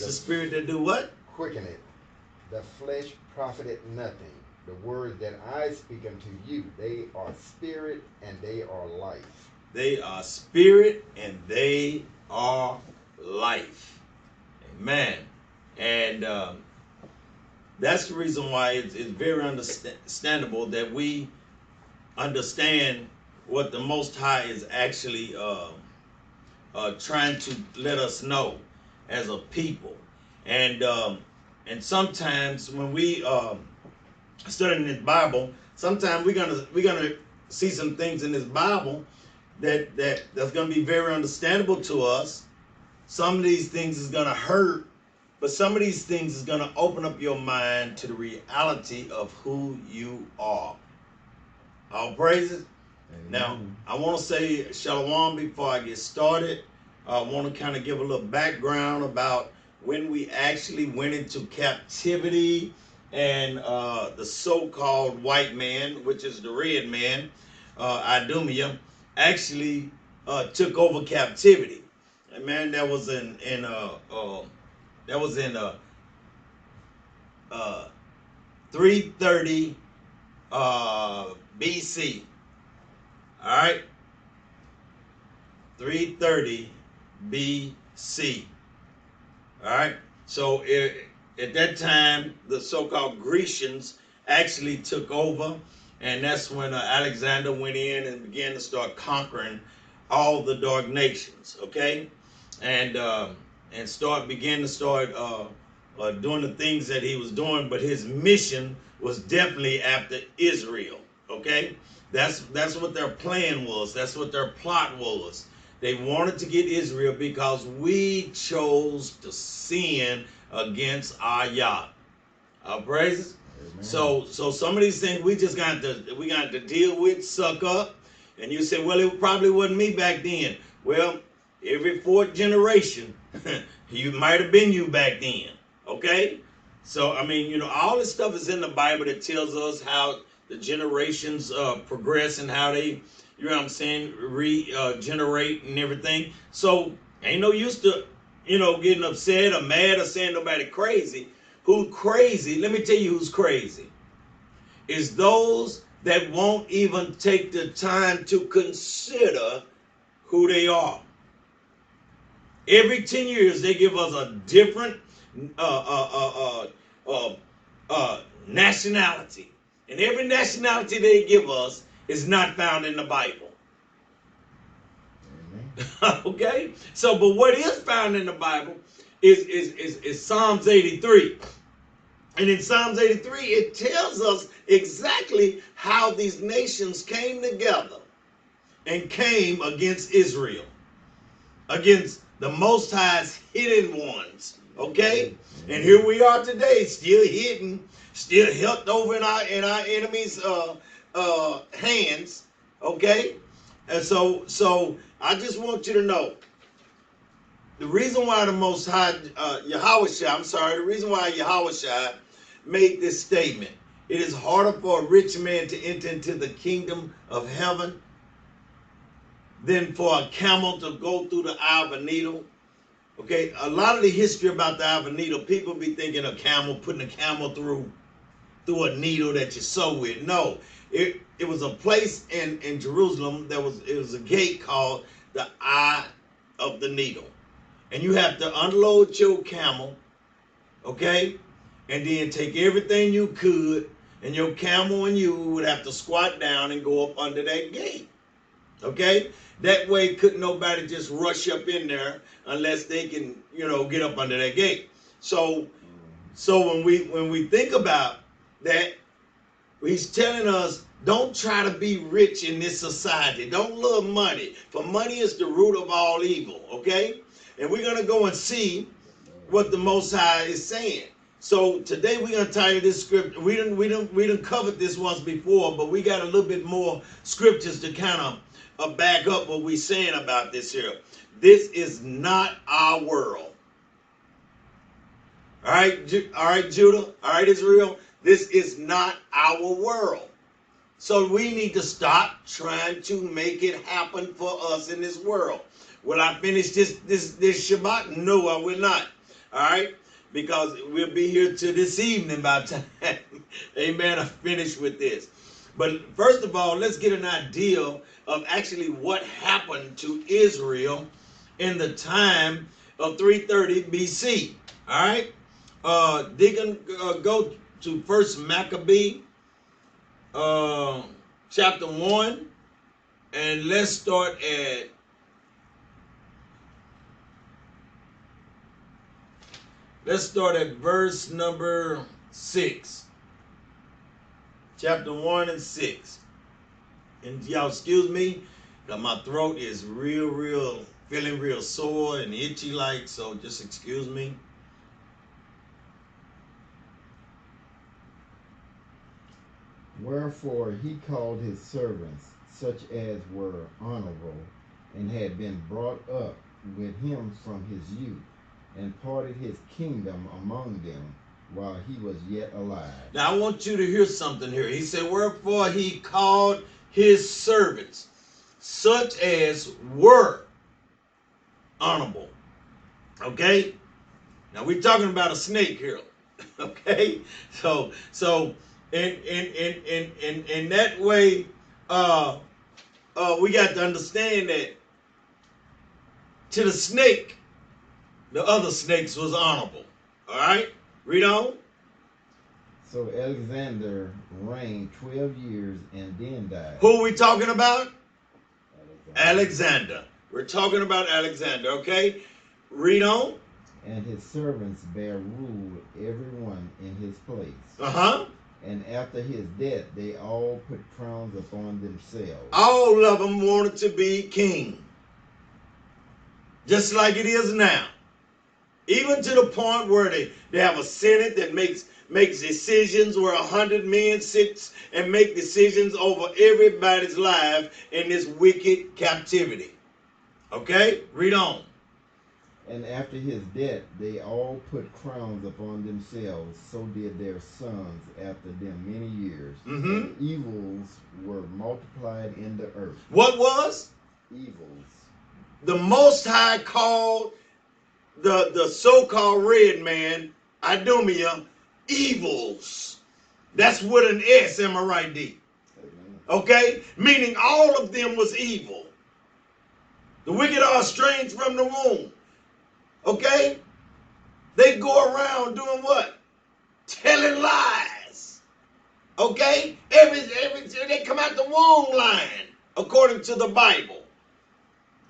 The spirit that do what? Quicken it. The flesh profited nothing. The words that I speak unto you, they are spirit and they are life. They are spirit and they are life. Amen. And that's the reason why it's very understandable that we understand what the Most High is actually trying to let us know as a people. And sometimes when we studying this Bible, sometimes we're gonna see some things in this Bible that's gonna be very understandable to us. Some of these things is gonna hurt, but some of these things is gonna open up your mind to the reality of who you are. All praises. Amen. Now, I want to say shalom before I get started. I want to kind of give a little background about when we actually went into captivity and the so-called white man, which is the red man, Idumea, actually took over captivity. And man, that was in 330 BC. All right, 330 BC. All right, so at that time, the so-called Grecians actually took over, and that's when Alexander went in and began to start conquering all the dark nations. Okay, and began to start doing the things that he was doing, but his mission was definitely after Israel. Okay. That's what their plan was. That's what their plot was. They wanted to get Israel because we chose to sin against our Yah. Our praises. Amen. So some of these things we got to deal with, suck up. And you say, well, it probably wasn't me back then. Well, every fourth generation, you might have been you back then. Okay? So I mean, all this stuff is in the Bible that tells us how the generations progress and how they, you know what I'm saying, regenerate and everything. So ain't no use to, getting upset or mad or saying nobody crazy. Who crazy? Let me tell you who's crazy. Is those that won't even take the time to consider who they are. Every 10 years they give us a different nationality. And every nationality they give us is not found in the Bible. Okay? So, but what is found in the Bible is Psalms 83. And in Psalms 83, it tells us exactly how these nations came together and came against Israel, against the Most High's hidden ones. Okay? And here we are today, still hidden, still held over in our enemies' hands. Okay? And so I just want you to know the reason why the Most High, the reason why YHWHI made this statement. It is harder for a rich man to enter into the kingdom of heaven than for a camel to go through the eye of a needle. Okay, a lot of the history about the eye of a needle, people be thinking of camel, putting a camel through a needle that you sew with. No, it was a place in Jerusalem it was a gate called the Eye of the Needle. And you have to unload your camel, okay, and then take everything you could, and your camel and you would have to squat down and go up under that gate. Okay? That way couldn't nobody just rush up in there unless they can, get up under that gate. So when we think about that, he's telling us, don't try to be rich in this society. Don't love money. For money is the root of all evil. Okay? And we're gonna go and see what the Most High is saying. So today we're gonna tell you this script. We didn't covered this once before, but we got a little bit more scriptures to kind of back up what we're saying about this here. This is not our world. All right, Judah. All right, Israel. This is not our world. So we need to stop trying to make it happen for us in this world. Will I finish this Shabbat? No, I will not. All right, because we'll be here till this evening by the time, amen, I finish with this. But first of all, let's get an idea of actually what happened to Israel in the time of 330 BC. All right, they can go to First Maccabee, chapter 1, and let's start at verse number 6. Chapter 1 and 6. And y'all excuse me, because my throat is feeling real sore and itchy like, so just excuse me. Wherefore he called his servants, such as were honorable, and had been brought up with him from his youth, and parted his kingdom among them while he was yet alive. Now I want you to hear something here. He said, wherefore he called his servants, such as were honorable. Okay? Now we're talking about a snake here. Okay? So in that way, we got to understand that to the snake, the other snakes was honorable. All right? Read on. So Alexander reigned 12 years and then died. Who are we talking about? Alexander. We're talking about Alexander, okay? Read on. And his servants bare rule every one in his place. Uh-huh. And after his death, they all put crowns upon themselves. All of them wanted to be king. Just like it is now. Even to the point where they have a Senate that makes decisions, where 100 men sits and make decisions over everybody's life in this wicked captivity. Okay? Read on. And after his death, they all put crowns upon themselves. So did their sons after them many years. Mm-hmm. And evils were multiplied in the earth. What was? Evils. The Most High called the so-called red man, Idumea, evils. That's with an S, am I right, D? Okay? Meaning all of them was evil. The wicked are estranged from the womb. Okay? They go around doing what? Telling lies. Okay? They come out the womb lying, according to the Bible.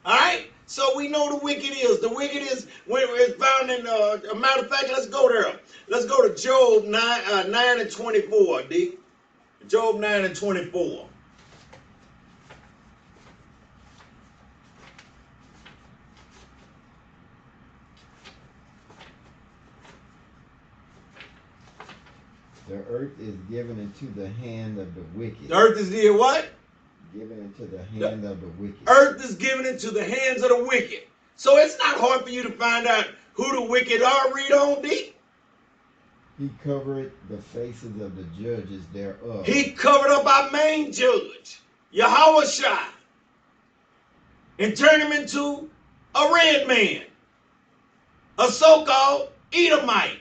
All right? So we know the wicked is. The wicked is where it's found in, a matter of fact, let's go there. Let's go to Job 9 and 24, D. Job 9 and 24. The earth is given into the hand of the wicked. The earth is did what? Given into the hand of the wicked. Earth is given into the hands of the wicked. So it's not hard for you to find out who the wicked are. Read on, D. He covered the faces of the judges thereof. He covered up our main judge, YHWHSHI, and turned him into a red man, a so-called Edomite.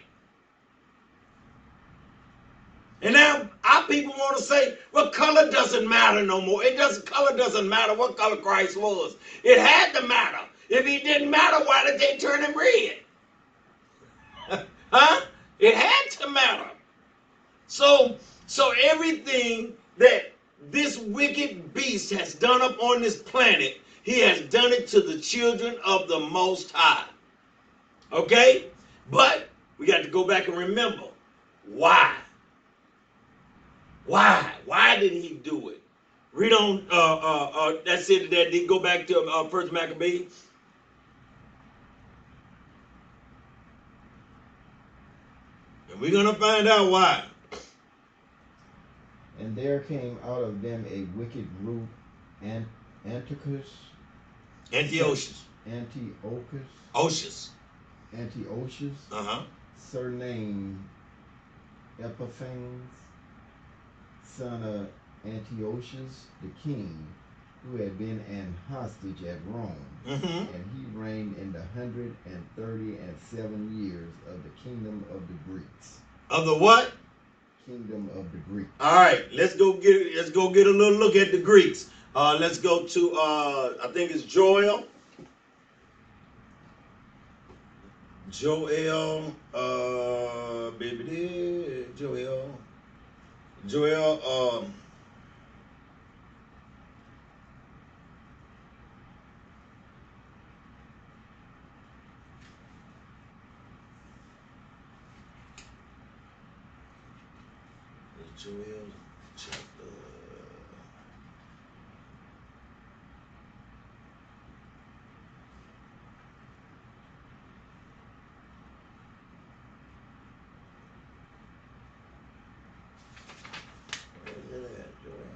And now our people want to say, well, color doesn't matter no more. Color doesn't matter what color Christ was. It had to matter. If he didn't matter, why did they turn him red? Huh? It had to matter. So everything that this wicked beast has done up on this planet, he has done it to the children of the Most High. Okay? But we got to go back and remember why. Why? Why did he do it? Read on, that's it, that did go back to First Maccabee. And we're going to find out why. And there came out of them a wicked root, Antiochus, surnamed Epiphanes, son of Antiochus the king, who had been an hostage at Rome, and he reigned in the 137 years of the kingdom of the Greeks. Of the what? Kingdom of the Greeks. All right, let's go get a little look at the Greeks. Let's go to I think it's Joel. Joel, Joel, Joel chapter. Where is it at, Joel?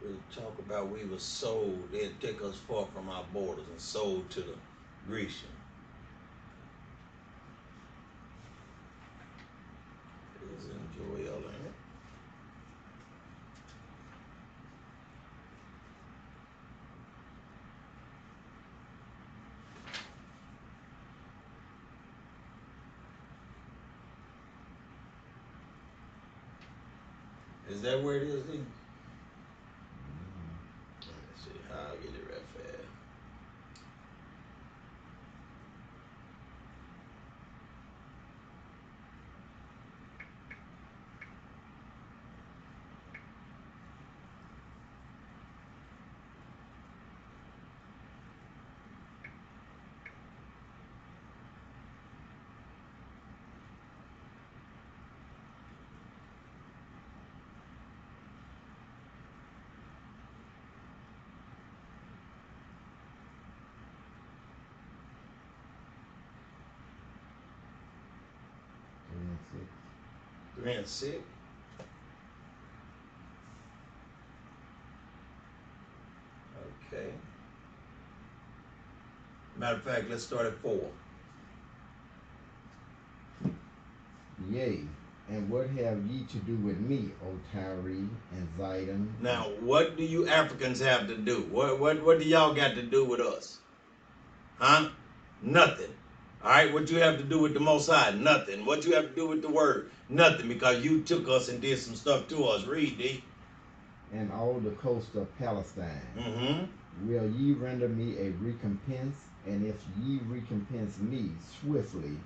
We talk about we were sold. They had taken us far from our borders and sold to the Grecian. It's in Joel, ain't it? Is that where it is, then? Let's see how I'll get it right fast. Three and six. Okay. Matter of fact, let's start at 4. Yea, and what have ye to do with me, O Tyre and Zidon? Now, what do you Africans have to do? What do y'all got to do with us? Huh? Nothing. All right, what you have to do with the Most High? Nothing. What you have to do with the Word? Nothing, because you took us and did some stuff to us. Read, D. And all the coast of Palestine. Mm-hmm. Will ye render me a recompense? And if ye recompense me swiftly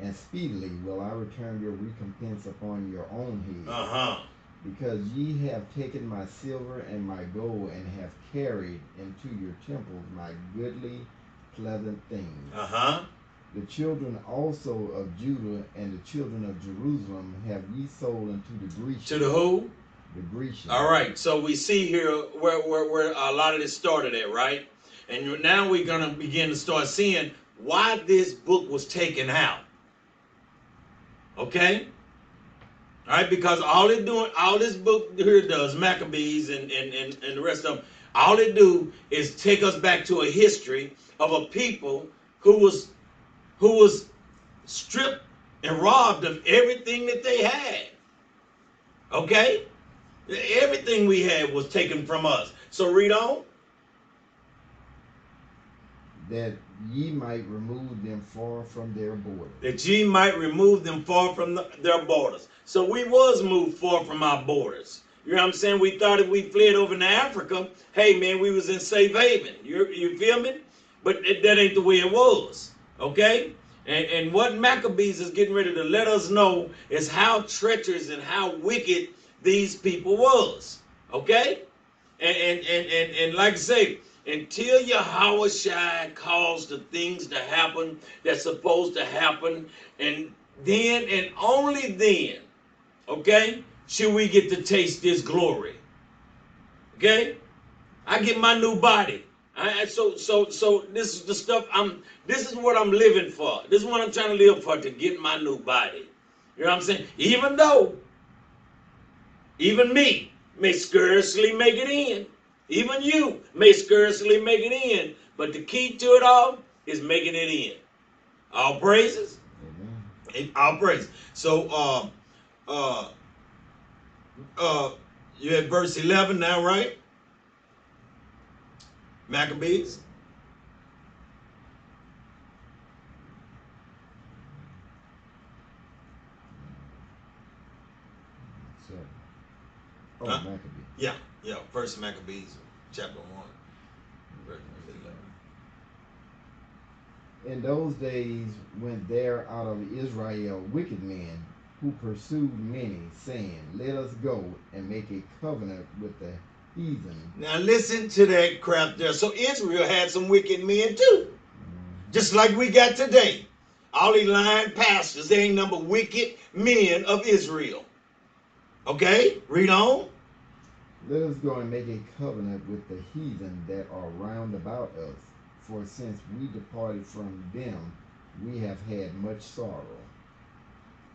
and speedily, will I return your recompense upon your own head. Uh-huh. Because ye have taken my silver and my gold, and have carried into your temples my goodly, pleasant things. Uh-huh. The children also of Judah and the children of Jerusalem have ye sold unto the Grecians. To the who? The Grecians. All right. So we see here where a lot of this started at, right? And now we're going to begin to start seeing why this book was taken out. Okay? All right, because all this book here does, Maccabees and the rest of them, all it do is take us back to a history of a people who was stripped and robbed of everything that they had. Okay? Everything we had was taken from us. So read on. That ye might remove them far from their borders. That ye might remove them far from their borders. So we was moved far from our borders. You know what I'm saying? We thought if we fled over to Africa, hey man, we was in safe haven. You feel me? But that ain't the way it was. Okay? And what Maccabees is getting ready to let us know is how treacherous and how wicked these people was. Okay? And like I say, until YHWHSHI caused the things to happen that's supposed to happen, and then and only then, okay, should we get to taste this glory. Okay? I get my new body. So this is the stuff this is what I'm living for. This is what I'm trying to live for, to get my new body. You know what I'm saying? Even though, even me may scarcely make it in. Even you may scarcely make it in. But the key to it all is making it in. All praises. Amen. All praises. So you had verse 11 now, right? Maccabees. So, oh, Huh? Maccabee. Yeah, yeah. First Maccabees, chapter 1, verse 11. In those days went there out of Israel wicked men who pursued many, saying, let us go and make a covenant with the heathen. Now listen to that crap there. So Israel had some wicked men too. Just like we got today. All these lying pastors, they ain't number wicked men of Israel. Okay, read on. Let us go and make a covenant with the heathen that are round about us. For since we departed from them, we have had much sorrow.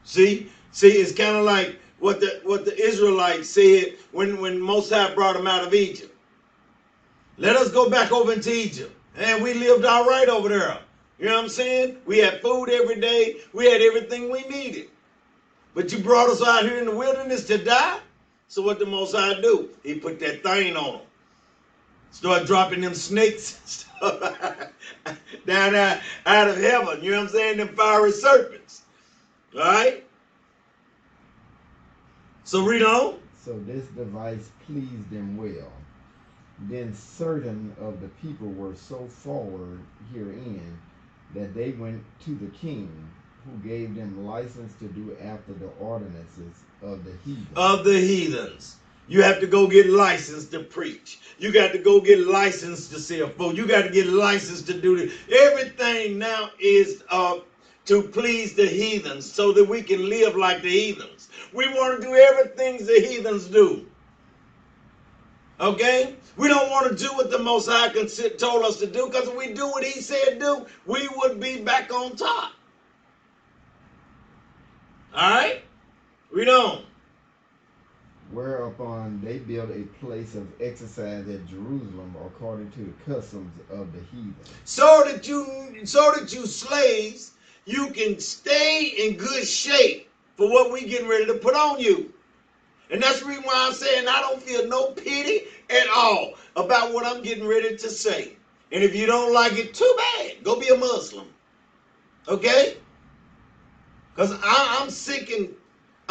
See, it's kind of like what the Israelites said when Most High brought them out of Egypt. Let us go back over into Egypt. And we lived all right over there. You know what I'm saying? We had food every day. We had everything we needed. But you brought us out here in the wilderness to die? So what the Most High do? He put that thing on them. Start dropping them snakes down there out of heaven. You know what I'm saying? Them fiery serpents. All right? So read on. So this device pleased them well. Then certain of the people were so forward herein that they went to the king, who gave them license to do after the ordinances of the heathen. Of the heathens. You have to go get licensed to preach. You got to go get licensed to sell food. You got to get licensed to do this. Everything now is to please the heathens so that we can live like the heathens. We want to do everything the heathens do. Okay? We don't want to do what the Most High told us to do, because if we do what he said do, we would be back on top. All right? Read on. Whereupon they built a place of exercise at Jerusalem according to the customs of the heathen. So that you slaves, you can stay in good shape for what we getting ready to put on you. And that's the reason why I'm saying I don't feel no pity at all about what I'm getting ready to say. And if you don't like it, too bad. Go be a Muslim. Okay? Because I'm sick and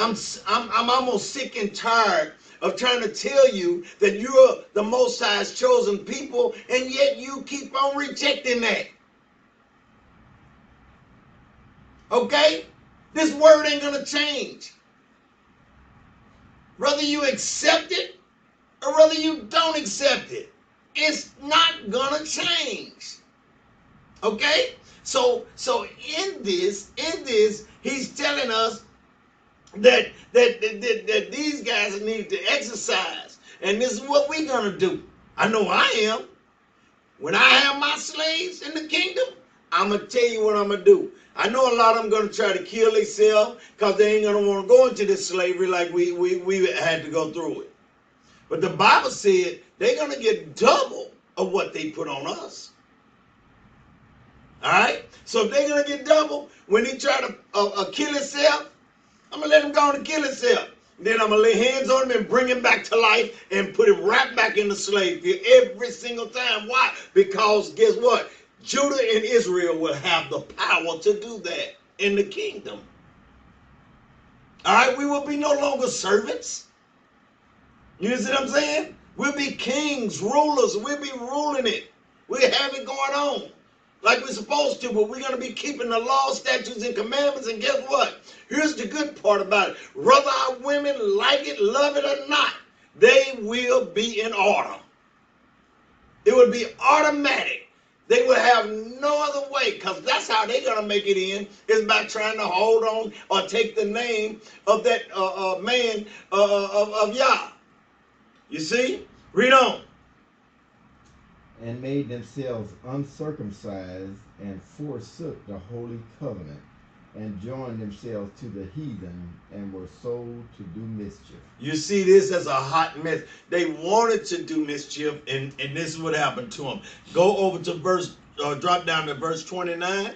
I'm almost sick and tired of trying to tell you that you're the Most High's chosen people, and yet you keep on rejecting that. Okay? This word ain't going to change. Whether you accept it or whether you don't accept it, it's not going to change. Okay? So in this, he's telling us that these guys need to exercise. And this is what we're going to do. I know I am. When I have my slaves in the kingdom, I'm going to tell you what I'm going to do. I know a lot of them going to try to kill themselves because they ain't going to want to go into this slavery like we had to go through it. But the Bible said they're going to get double of what they put on us. All right? So if they're going to get double, when he try to kill himself, I'm going to let him go and kill himself. Then I'm going to lay hands on him and bring him back to life and put him right back into slavery every single time. Why? Because guess what? Judah and Israel will have the power to do that in the kingdom. All right? We will be no longer servants. You see what I'm saying? We'll be kings, rulers. We'll be ruling it. We'll have it going on like we're supposed to, but we're going to be keeping the law, statutes, and commandments. And guess what? Here's the good part about it. Whether our women like it, love it, or not, they will be in order. It will be automatic. They will have no other way, because that's how they're going to make it in, is by trying to hold on or take the name of that man of Yah. You see? Read on. And made themselves uncircumcised, and forsook the holy covenant, and joined themselves to the heathen, and were sold to do mischief. You see this as a hot mess. They wanted to do mischief, and this is what happened to them. Go over to drop down to verse 29.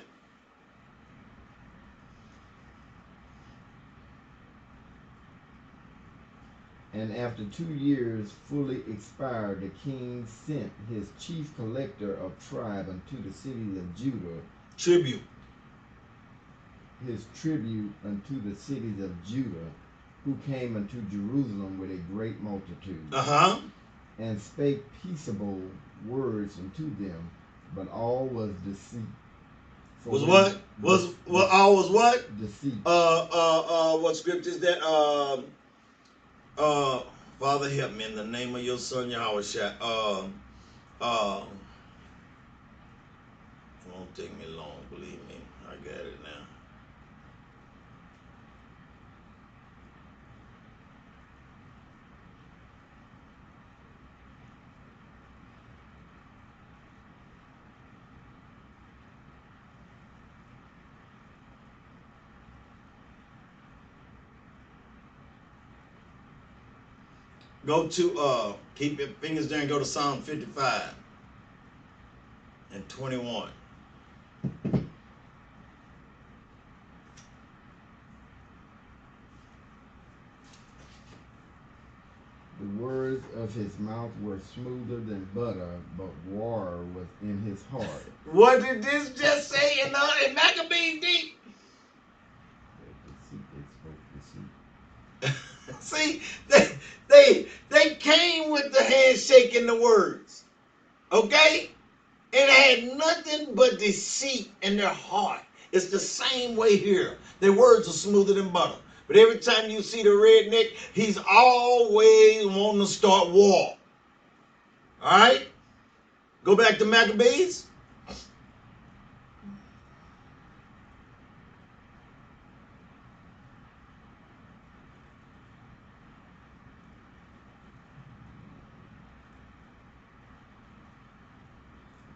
And after 2 years fully expired, the king sent his chief collector of tribe unto the cities of Judah, Tribute. his tribute unto the cities of Judah, who came unto Jerusalem with a great multitude, and spake peaceable words unto them, but all was deceit. Was what? All was what? Deceit. What scripture is that? Father, help me in the name of your son YHWHSHI. It won't take me long, believe me. I got it now. Go to keep your fingers there and go to Psalm 55 and 21. The words of his mouth were smoother than butter, but war was in his heart. What did this just say in Maccabees deep? See, they came with the handshake and the words. Okay? And it had nothing but deceit in their heart. It's the same way here. Their words are smoother than butter. But every time you see the redneck, he's always wanting to start war. All right? Go back to Maccabees.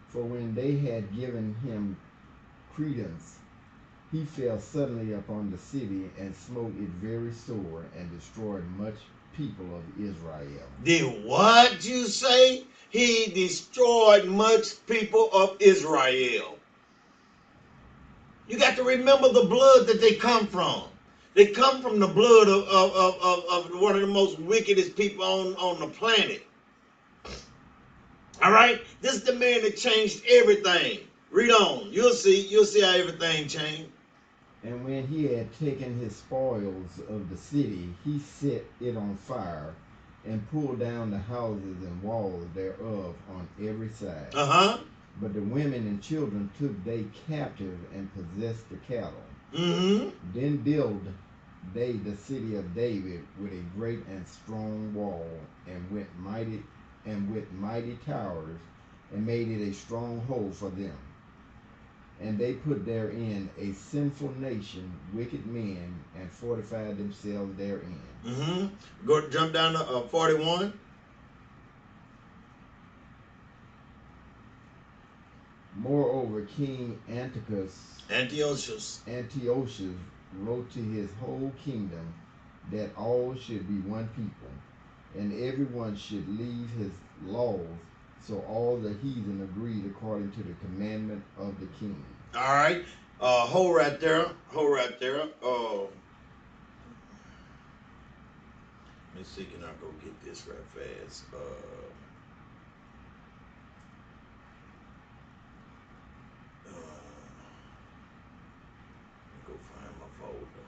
For when they had given him credence, he fell suddenly upon the city and smote it very sore and destroyed much people of Israel. Did what you say? He destroyed much people of Israel. You got to remember the blood that they come from. They come from the blood of one of the most wickedest people on the planet. All right? This is the man that changed everything. Read on. You'll see how everything changed. And when he had taken his spoils of the city, he set it on fire and pulled down the houses and walls thereof on every side. But the women and children took they captive and possessed the cattle. Then built they the city of David with a great and strong wall, and with mighty towers, and made it a stronghold for them. And they put therein a sinful nation, wicked men, and fortified themselves therein. Go jump down to 41. Moreover, King Antiochus wrote to his whole kingdom that all should be one people, and everyone should leave his laws. So all the heathen agreed according to the commandment of the king. All right. Hold right there. Let me see, can I go get this right fast? Go find my folder.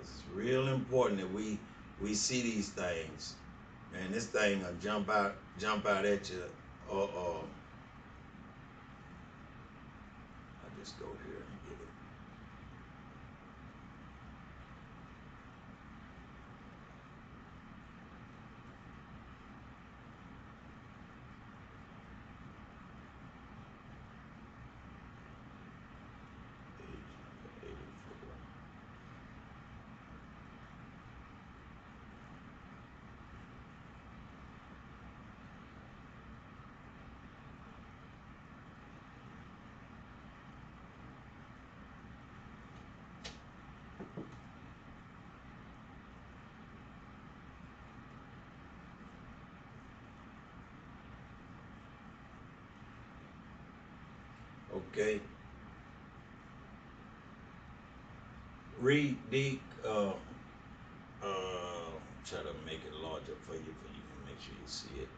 It's real important that we see these things. Man, this thing will jump out at you. I just go here and get it. Okay. Read the try to make it larger for you can make sure you see it.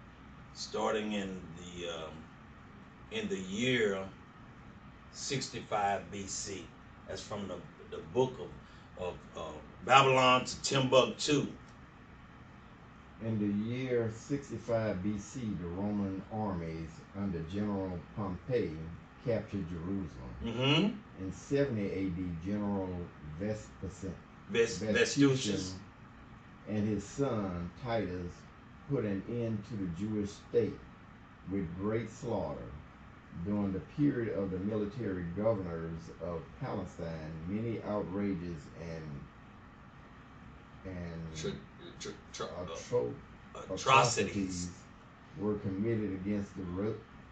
Starting in the year 65 BC. That's from the book of Babylon to Timbuktu. In the year 65 BC, the Roman armies under General Pompey captured Jerusalem. Mm-hmm. In 70 AD, General Vespasian Vespucius. and his son Titus put an end to the Jewish state with great slaughter. During the period of the military governors of Palestine, many outrages and atrocities were committed against the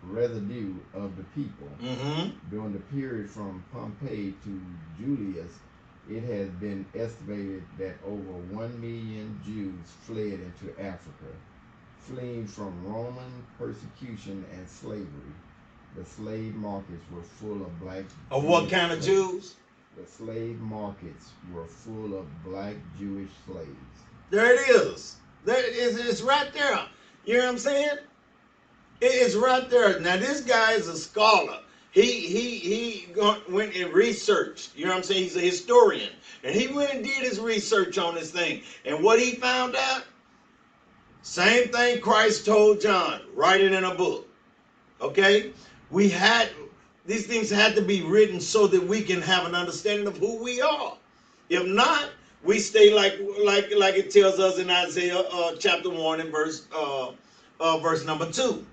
residue of the people. Mm-hmm. During the period from Pompey to Julius, it has been estimated that over 1 million Jews fled into Africa, fleeing from Roman persecution and slavery. The slave markets were full of black. Of what kind of Jews? The slave markets were full of black Jewish slaves. There it is. It's right there. You know what I'm saying? It's right there. Now this guy is a scholar. He went and researched. You know what I'm saying? He's a historian, and he went and did his research on this thing. And what he found out, same thing Christ told John. Write it in a book. Okay? These things had to be written so that we can have an understanding of who we are. If not, we stay like it tells us in Isaiah chapter 1 and verse number 2.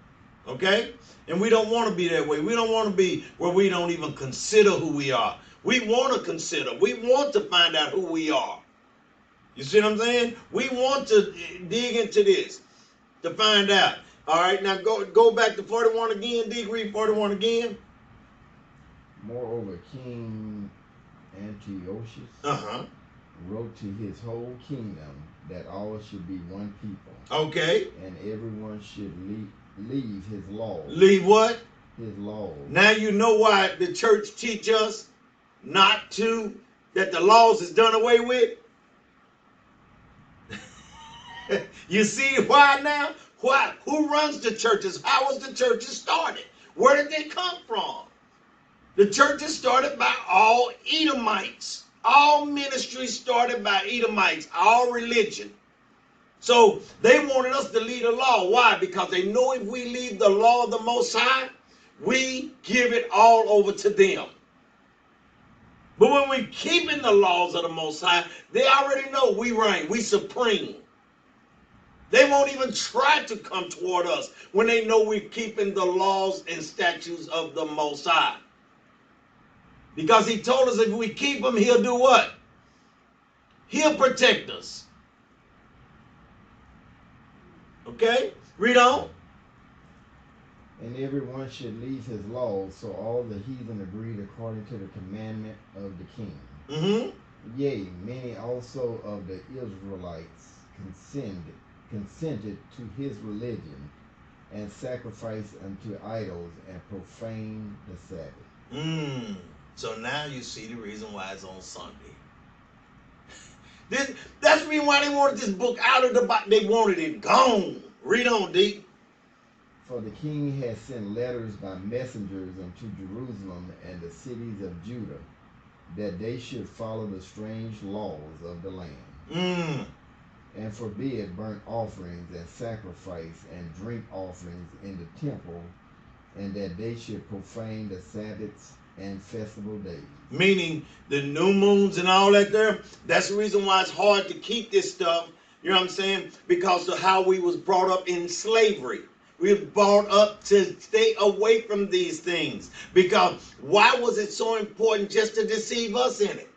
Okay? And we don't want to be that way. We don't want to be where we don't even consider who we are. We want to consider. We want to find out who we are. You see what I'm saying? We want to dig into this to find out. All right, now go back to 41 again. Dig, read 41 again. Moreover, King Antiochus wrote to his whole kingdom that all should be one people. Okay. And everyone should leave his laws. Leave what? His laws. Now you know why the church teach us not to, that the laws is done away with. You see why now? Why? Who runs the churches? How was the churches started? Where did they come from? The churches started by all Edomites. All ministries started by Edomites. All religion. So they wanted us to lead the law. Why? Because they know if we leave the law of the Most High, we give it all over to them. But when we keeping the laws of the Most High, they already know we reign. We supreme. They won't even try to come toward us when they know we're keeping the laws and statutes of the Most High. Because he told us if we keep them, he'll do what? He'll protect us. Okay? Read on. And everyone should leave his laws, so all the heathen agreed according to the commandment of the king. Mm-hmm. Yea, many also of the Israelites consented to his religion, and sacrificed unto idols, and profaned the Sabbath. So now you see the reason why it's on Sunday. That's the reason why they wanted this book out of the box. They wanted it gone. Read on, D. For the king had sent letters by messengers unto Jerusalem and the cities of Judah, that they should follow the strange laws of the land, and forbid burnt offerings and sacrifice and drink offerings in the temple, and that they should profane the Sabbaths and festival days. Meaning the new moons and all that there. That's the reason why it's hard to keep this stuff. You know what I'm saying? Because of how we was brought up in slavery. We were brought up to stay away from these things. Because why was it so important just to deceive us in it?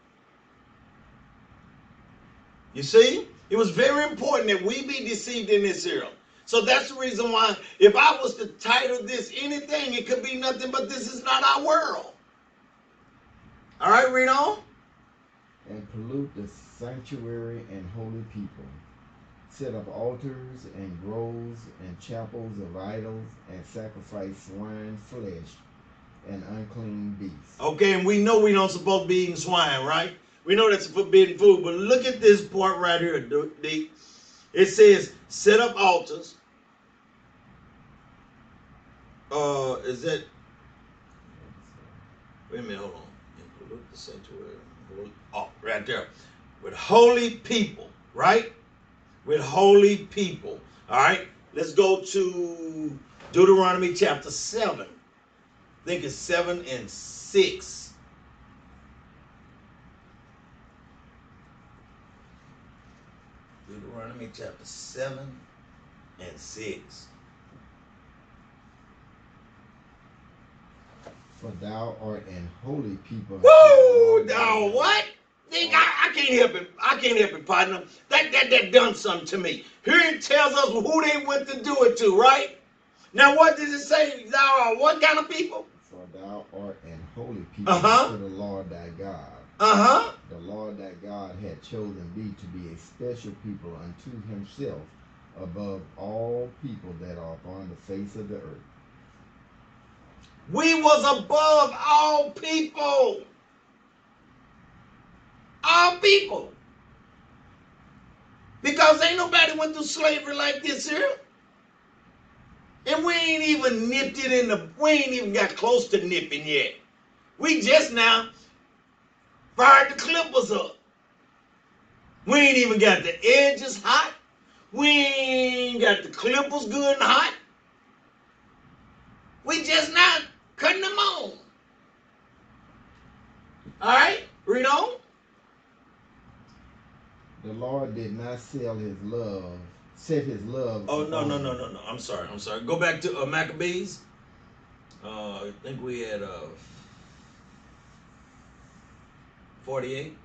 You see? It was very important that we be deceived in this era. So that's the reason why if I was to title this anything, it could be nothing but this is not our world. All right, read on. And pollute the sanctuary and holy people. Set up altars and groves and chapels of idols, and sacrifice swine flesh and unclean beasts. Okay, and we know we don't supposed to be eating swine, right? We know that's a forbidden food, but look at this part right here, D. It says, set up altars. Is that, wait a minute, hold on. Pollute the sanctuary. Oh, right there. With holy people, right? With holy people. All right, let's go to Deuteronomy chapter 7. I think it's 7 and 6. Deuteronomy chapter 7 and 6. For thou art an holy people. Woo! Dog, what? I can't help it. I can't help it, partner. That done something to me. Here it tells us who they went to do it to, right? Now, what does it say? Thou art what kind of people? For thou art an holy people to the Lord thy God. The Lord thy God had chosen thee to be a special people unto himself above all people that are upon the face of the earth. We was above all people. All people. Because ain't nobody went through slavery like this here. And we ain't even nipped it in the, we ain't even got close to nipping yet. We just now fired the clippers up. We ain't even got the edges hot. We ain't got the clippers good and hot. We just now cutting them on. All right, read on. The Lord did not set his love. Oh, no. I'm sorry. Go back to Maccabees. I think we had 48.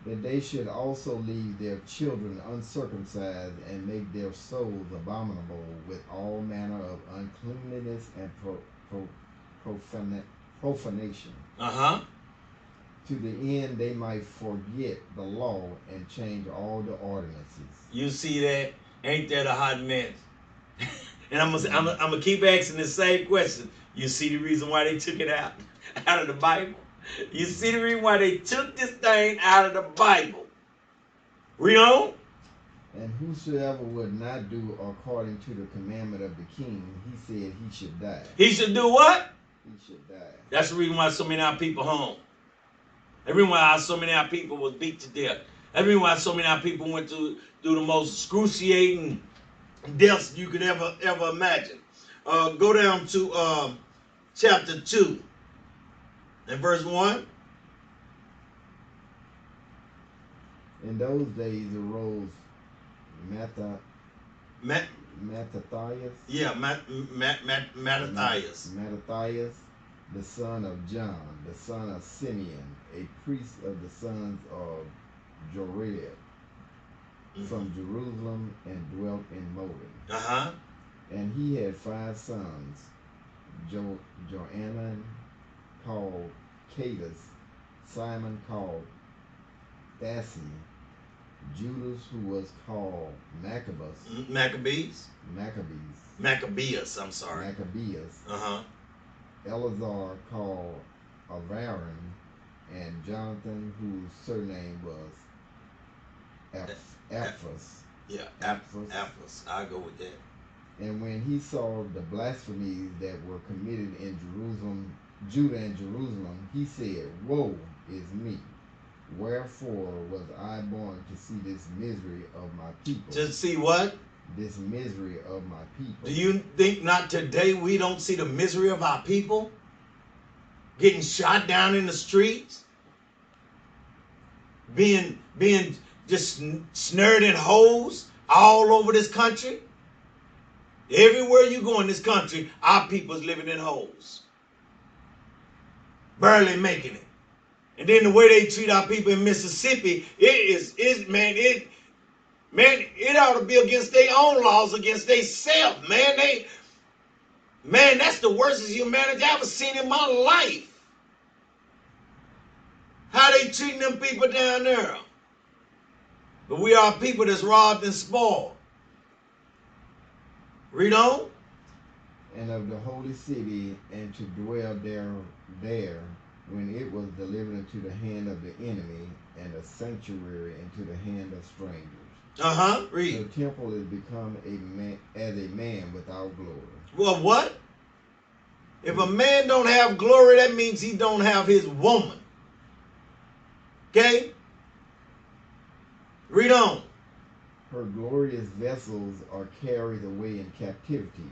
That they should also leave their children uncircumcised and make their souls abominable with all manner of uncleanness and profanation. To the end they might forget the law and change all the ordinances. You see that? Ain't that a hot mess? And I'm gonna keep asking the same question. You see the reason why they took it out of the Bible? You see the reason why they took this thing out of the Bible? Read on. And whosoever would not do according to the commandment of the king, he said he should die. He should do what? He should die. That's the reason why so many of our people home. The reason why so many of our people was beat to death. The reason why so many of our people went through the most excruciating deaths you could ever imagine. Go down to chapter 2 and verse 1. In those days arose Mattathias. Yeah, Mattathias. Mattathias, the son of John, the son of Simeon, a priest of the sons of Jored, from Jerusalem, and dwelt in Modin. And he had 5 sons, Joanan called Cadus, Simon called Thassi, Judas who was called Maccabeus, Eleazar called Avaran, and Jonathan whose surname was Aphos. Yeah, Aphos. I'll go with that. And when he saw the blasphemies that were committed in Judah and Jerusalem, he said, Woe is me! Wherefore was I born to see this misery of my people? To see what? This misery of my people. Do you think not today we don't see the misery of our people? Getting shot down in the streets? Being just snared in holes all over this country? Everywhere you go in this country, our people's living in holes. Barely making it. And then the way they treat our people in Mississippi, it ought to be against their own laws, against they self, man. That's the worst humanity I've ever seen in my life. How they treating them people down there. But we are people that's robbed and spoiled. Read on. And of the holy city, and to dwell there when it was delivered into the hand of the enemy, and a sanctuary into the hand of strangers. Read. Her temple is become as a man without glory. Well, what? If a man don't have glory, that means he don't have his woman. Okay? Read on. Her glorious vessels are carried away in captivity.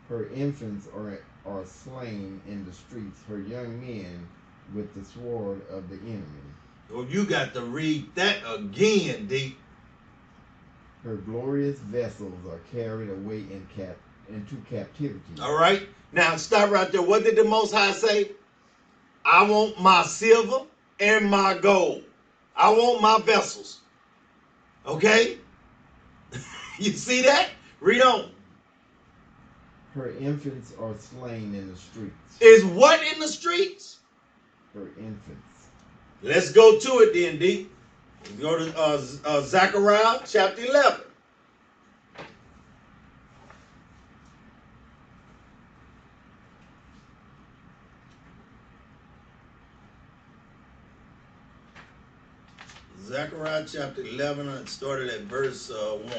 Her infants are slain in the streets. Her young men with the sword of the enemy. Well, you got to read that again, D. Her glorious vessels are carried away into captivity. All right. Now stop right there. What did the Most High say? I want my silver and my gold. I want my vessels. Okay? You see that? Read on. Her infants are slain in the streets. Is what in the streets? Her infants. Let's go to it then, D. Go to Zechariah chapter 11. Zechariah chapter 11, and started at verse 1.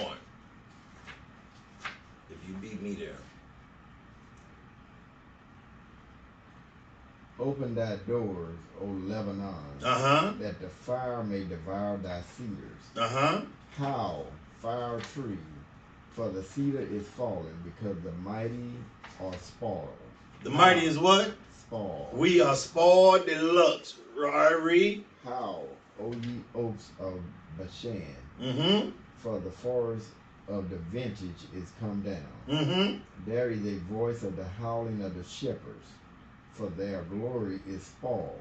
If you beat me there. Open thy doors, O Lebanon, that the fire may devour thy cedars. Howl, fire tree, for the cedar is fallen, because the mighty are spoiled. The mighty is what? Spoiled. We are spoiled deluxe. Read. Howl, O ye oaks of Bashan, for the forest of the vintage is come down. There is a voice of the howling of the shepherds, for their glory is spoiled.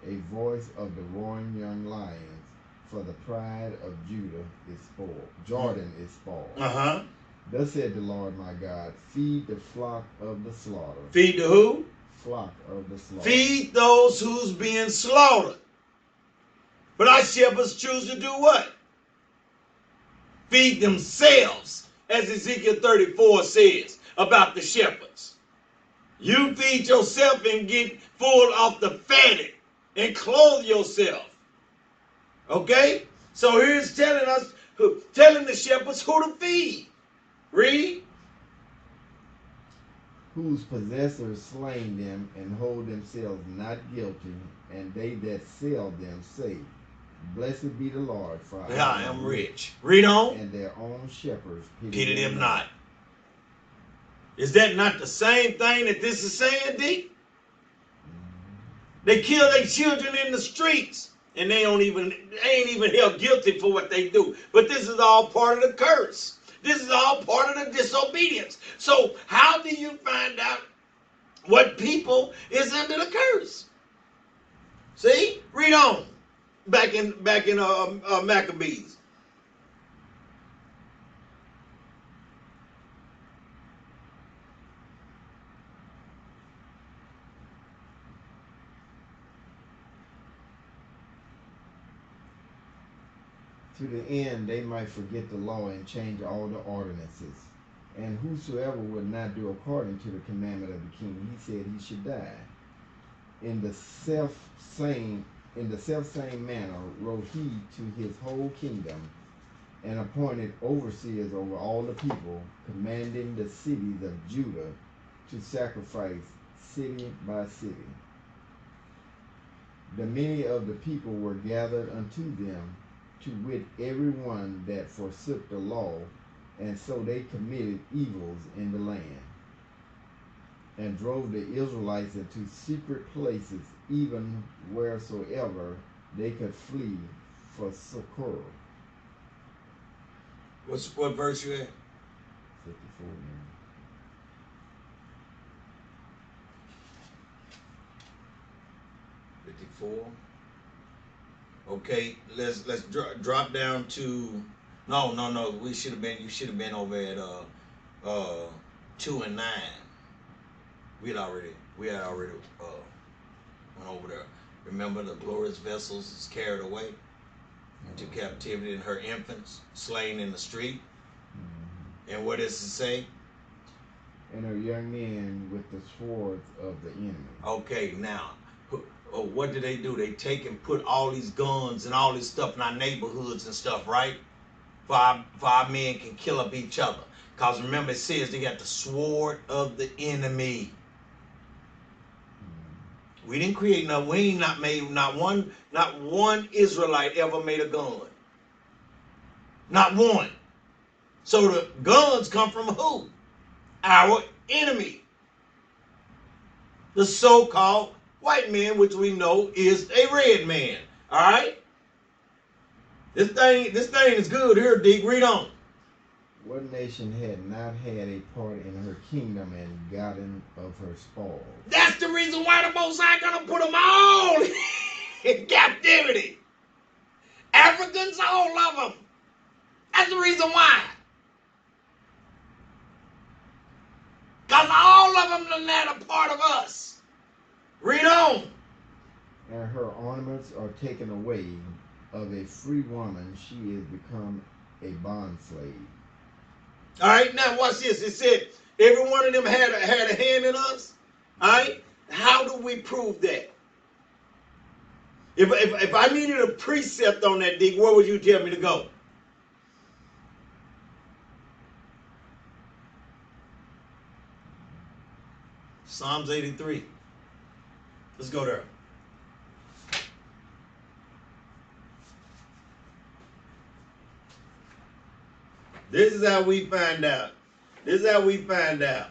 A voice of the roaring young lions, for the pride of Judah is spoiled. Jordan is spoiled. Thus said the Lord my God, feed the flock of the slaughter. Feed the who? Flock of the slaughter. Feed those who's being slaughtered. But our shepherds choose to do what? Feed themselves, as Ezekiel 34 says about the shepherds. You feed yourself and get full off the fatted and clothe yourself. Okay? So here's telling us, telling the shepherds who to feed. Read. Whose possessors slain them and hold themselves not guilty, and they that sell them say, Blessed be the Lord, for I am rich. Read on. And their own shepherds pity them not. Is that not the same thing that this is saying, D? They kill their children in the streets, and they ain't even held guilty for what they do. But this is all part of the curse. This is all part of the disobedience. So how do you find out what people is under the curse? See? Read on. Back in Maccabees. To the end they might forget the law and change all the ordinances. And whosoever would not do according to the commandment of the king, he said he should die. In the self same manner wrote he to his whole kingdom, and appointed overseers over all the people, commanding the cities of Judah to sacrifice city by city. The many of the people were gathered unto them, to wit, every one that forsook the law, and so they committed evils in the land, and drove the Israelites into secret places, even wheresoever they could flee for succor. What verse you at? 54. 54. Okay, let's drop down to no. You should have been over at 2 and 9. We had already went over there. Remember, the glorious vessels is carried away into captivity, and her infants slain in the street. And what does it say? and her young men with the swords of the enemy. Okay, now, what do? They take and put all these guns and all this stuff in our neighborhoods and stuff, right? For our men can kill up each other. Because remember, it says they got the sword of the enemy. We didn't create no. We ain't not made not one Israelite ever made a gun. Not one. So the guns come from who? Our enemy. The so-called white man, which we know is a red man. All right. This thing is good here, Deke. Read on. What nation had not had a part in her kingdom and gotten of her spoil? That's the reason why the Most High gonna put them all in captivity. Africans, all of them. That's the reason why. Because all of them are not a part of us. Read on. And her ornaments are taken away. Of a free woman, she is become a bondslave. All right, now watch this. It said every one of them had a hand in us. All right, how do we prove that? If I needed a precept on that, Dick, where would you tell me to go? Psalms 83. Let's go there. This is how we find out. This is how we find out.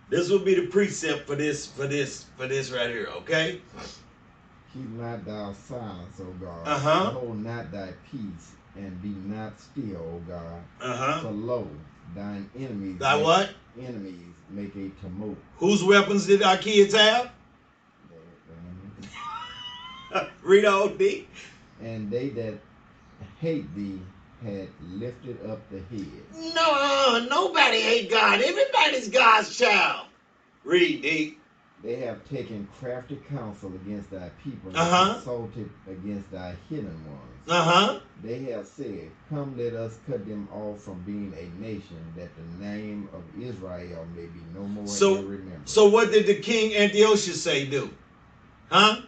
This will be the precept for this right here, okay? Keep not thou silence, O God. Uh-huh. Hold not thy peace, and be not still, O God. Uh-huh. For lo, thine enemies. Thy what? Enemies make a tumult. Whose weapons did our kids have? Read on, D. And they that hate thee had lifted up the head. No, nobody hate God. Everybody's God's child. Read, D. They have taken crafty counsel against thy people, and Uh-huh. consulted against thy hidden ones. Uh-huh. They have said, come, let us cut them off from being a nation, that the name of Israel may be no more remembered. So what did the king Antiochus say do? Huh?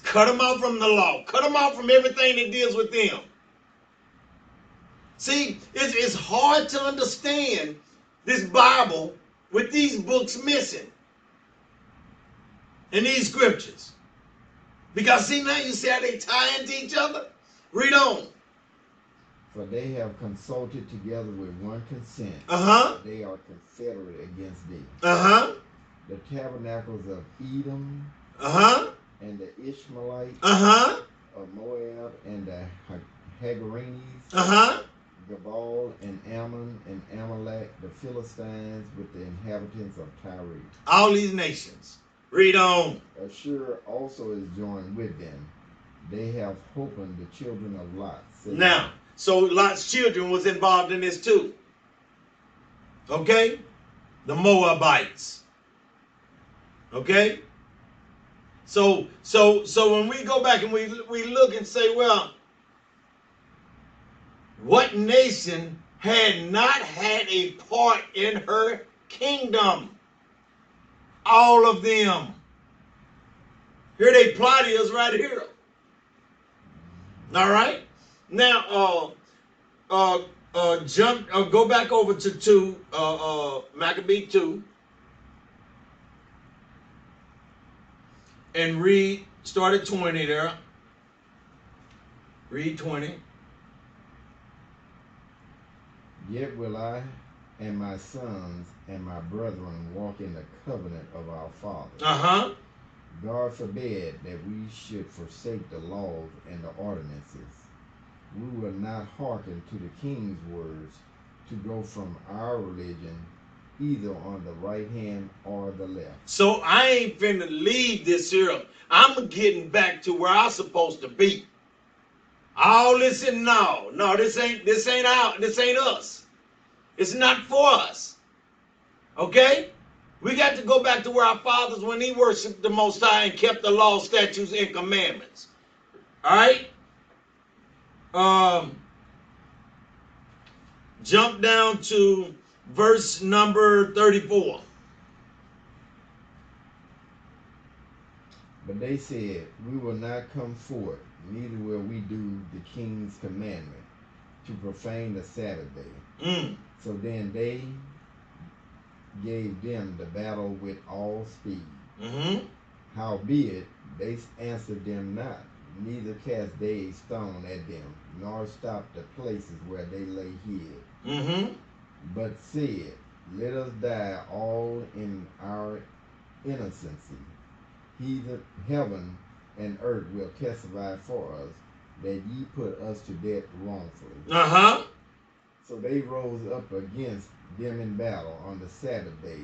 Cut them off from the law. Cut them off from everything that deals with them. See, it's hard to understand this Bible with these books missing. And these scriptures. Because see now you see how they tie into each other? Read on. For they have consulted together with one consent. Uh-huh. They are confederate against thee. Uh-huh. The tabernacles of Edom. Uh-huh. And the Ishmaelites. Uh-huh. Of Moab and the Hagarenes. Uh-huh. Gabal and Ammon and Amalek, the Philistines with the inhabitants of Tyre. All these nations. Read on. Ashur also is joined with them. They have holpen the children of Lot. Now, so Lot's children was involved in this too. Okay? The Moabites. Okay? So when we go back and we look and say, well, what nation had not had a part in her kingdom? All of them. Here they plot is right here. All right. Now, go back over to Maccabee 2, and read. Start at 20 there. Read 20. Yet will I and my sons and my brethren walk in the covenant of our fathers. Uh-huh. God forbid that we should forsake the laws and the ordinances. We will not hearken to the king's words to go from our religion either on the right hand or the left. So I ain't finna leave this here. I'm getting back to where I'm supposed to be. All this and no, this ain't us. It's not for us. Okay? We got to go back to where our fathers, when he worshiped the Most High and kept the law, statutes, and commandments. All right? Jump down to verse number 34. But they said, We will not come forth, neither will we do the king's commandment to profane the Sabbath day. So then they gave them the battle with all speed. Howbeit, they answered them not, neither cast they a stone at them, nor stopped the places where they lay hid. But said, Let us die all in our innocency. Heaven and earth will testify for us that ye put us to death wrongfully. So they rose up against them in battle on the Sabbath day,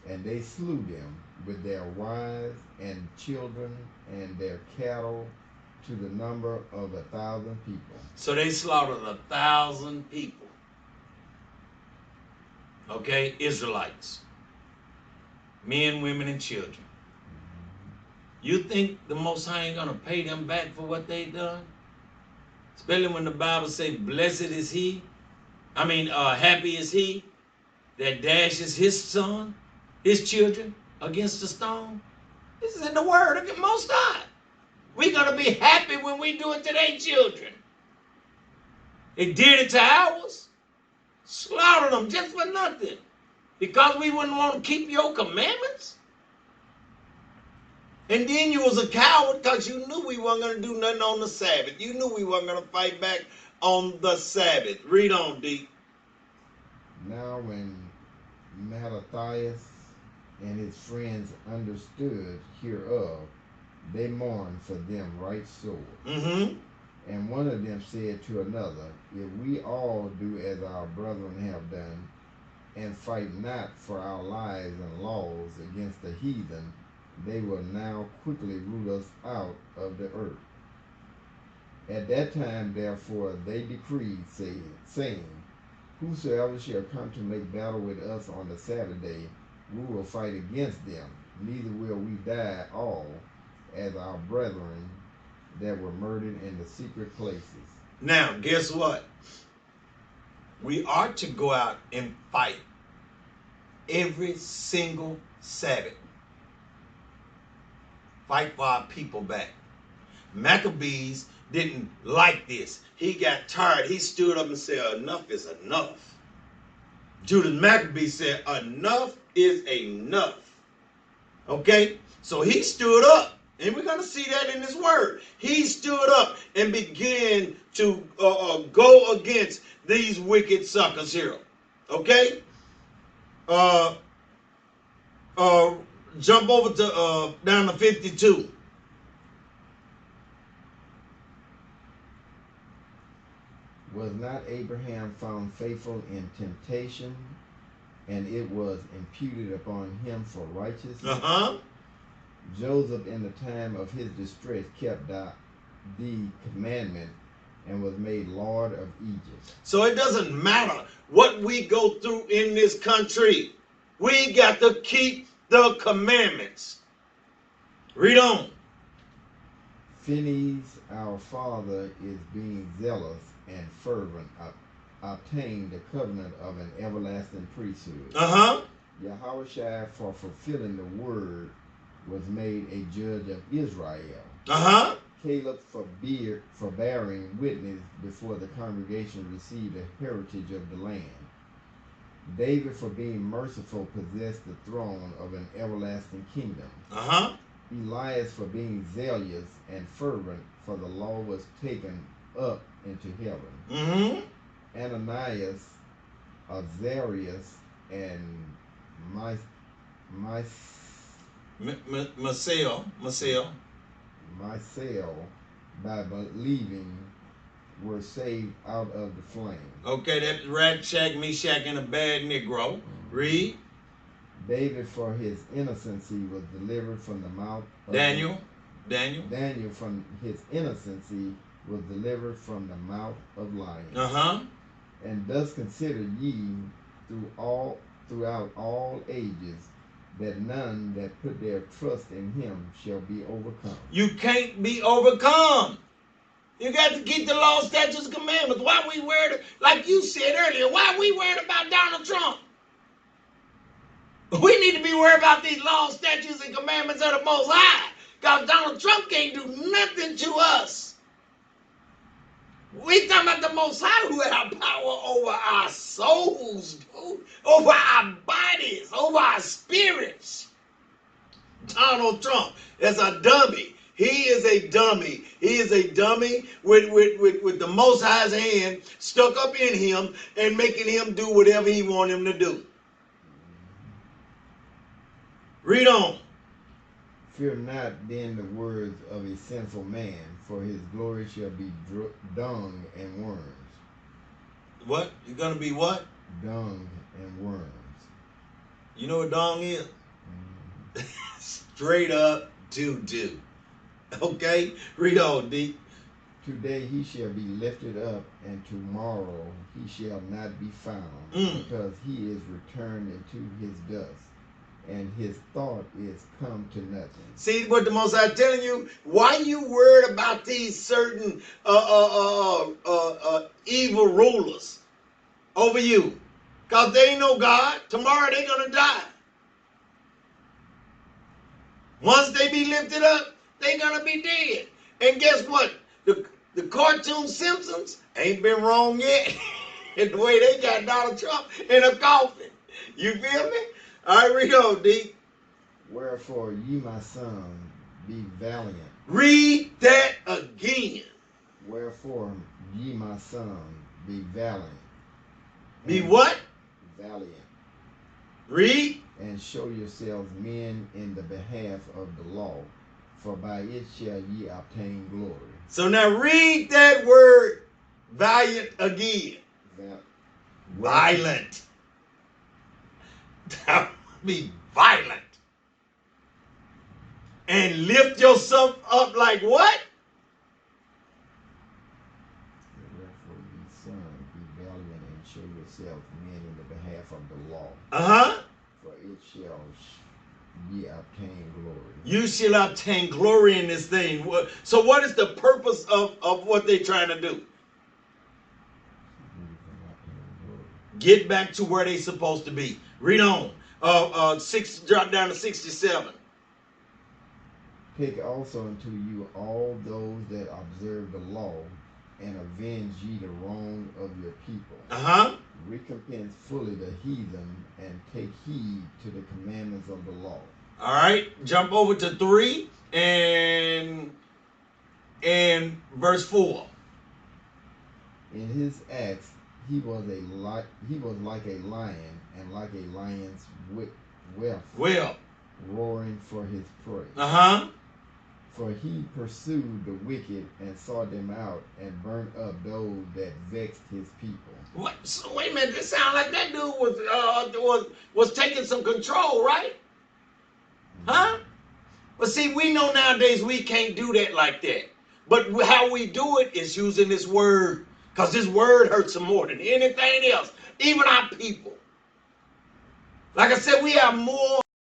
and they slew them with their wives and children and their cattle to the number of 1,000 people. So they slaughtered 1,000 people. Okay, Israelites. Men, women, and children. You think the Most High ain't going to pay them back for what they done? Especially when the Bible says, blessed is he. Happy is he that dashes his son, his children, against a stone. This is in the word of the Most High. We're going to be happy when we do it to their children. They did it to ours. Slaughtered them just for nothing. Because we wouldn't want to keep your commandments. And then you was a coward because you knew we weren't going to do nothing on the Sabbath. You knew we weren't going to fight back on the Sabbath. Read on, D. Now when Mattathias and his friends understood hereof, they mourned for them right sore. And one of them said to another, If we all do as our brethren have done, and fight not for our lives and laws against the heathen, they will now quickly root us out of the earth. At that time, therefore, they decreed, saying, Whosoever shall come to make battle with us on the Sabbath day, we will fight against them, neither will we die all, as our brethren that were murdered in the secret places. Now, guess what? We are to go out and fight every single Sabbath. Fight for our people back. Maccabees didn't like this. He got tired. He stood up and said, enough is enough. Judas Maccabee said, enough is enough. Okay? So he stood up. And we're going to see that in his word. He stood up and began to go against these wicked suckers here. Okay? Jump over to down to 52. Was not Abraham found faithful in temptation, and it was imputed upon him for righteousness? Joseph in the time of his distress kept the commandment and was made Lord of Egypt. So it doesn't matter what we go through in this country. We got to keep the commandments. Read on. Phinehas, our father, is being zealous and fervent, obtained the covenant of an everlasting priesthood. YHWHSHI, for fulfilling the word, was made a judge of Israel. Caleb, for bearing witness before the congregation, received a heritage of the land. David, for being merciful, possessed the throne of an everlasting kingdom. Elias, for being zealous and fervent, for the law was taken up into heaven. Ananias, Azarias, and Misael, by believing, were saved out of the flame. Okay, that's Shadrach, Meshach, and a bad Negro. Read. David, for his innocency, was delivered from the mouth of Daniel, from his innocency, was delivered from the mouth of lions. And thus consider ye throughout all ages, that none that put their trust in him shall be overcome. You can't be overcome. You got to keep the law, statutes, and commandments. Why we worried, like you said earlier, why we worried about Donald Trump? We need to be worried about these laws, statutes, and commandments of the Most High. Because Donald Trump can't do nothing to us. We talking about the Most High who have power over our souls, dude, over our bodies, over our spirits. Donald Trump is a dummy. He is a dummy. He is a dummy with the Most High's hand stuck up in him and making him do whatever he wants him to do. Read on. Fear not then the words of a sinful man, for his glory shall be dung and worms. What? You're going to be what? Dung and worms. You know what dung is? Straight up doo-doo. Okay? Read on, D. Today he shall be lifted up, and tomorrow he shall not be found, because he is returned into his dust, and his thought is come to nothing. See what the Most High telling you? Why you worried about these certain evil rulers over you? Because they ain't no God. Tomorrow they gonna die. Once they be lifted up, they gonna be dead. And guess what? The cartoon Simpsons ain't been wrong yet. In the way they got Donald Trump in a coffin. You feel me? All right, read on, D. Wherefore ye, my son, be valiant. Read that again. Wherefore ye, my son, be valiant. Be what? Valiant. Read. And show yourselves men in the behalf of the law, for by it shall ye obtain glory. So now read that word valiant again. Violent. Be violent. And lift yourself up like what? Therefore, ye son, be valiant and show yourselves men in the behalf of the law. For it shall ye obtain glory. You shall obtain glory in this thing. So what is the purpose of what they're trying to do? Get back to where they're supposed to be. Read on. Drop down to 67. Take also unto you all those that observe the law, and avenge ye the wrong of your people. Recompense fully the heathen, and take heed to the commandments of the law. All right, jump over to 3 and verse 4. In his acts he was like a lion, and like a lion's whelp, roaring for his prey. For he pursued the wicked and sought them out, and burnt up those that vexed his people. What? So wait a minute. This sounds like that dude was taking some control, right? Huh? But see, we know nowadays we can't do that like that. But how we do it is using this word, because this word hurts them more than anything else, even our people. Like I said, we have more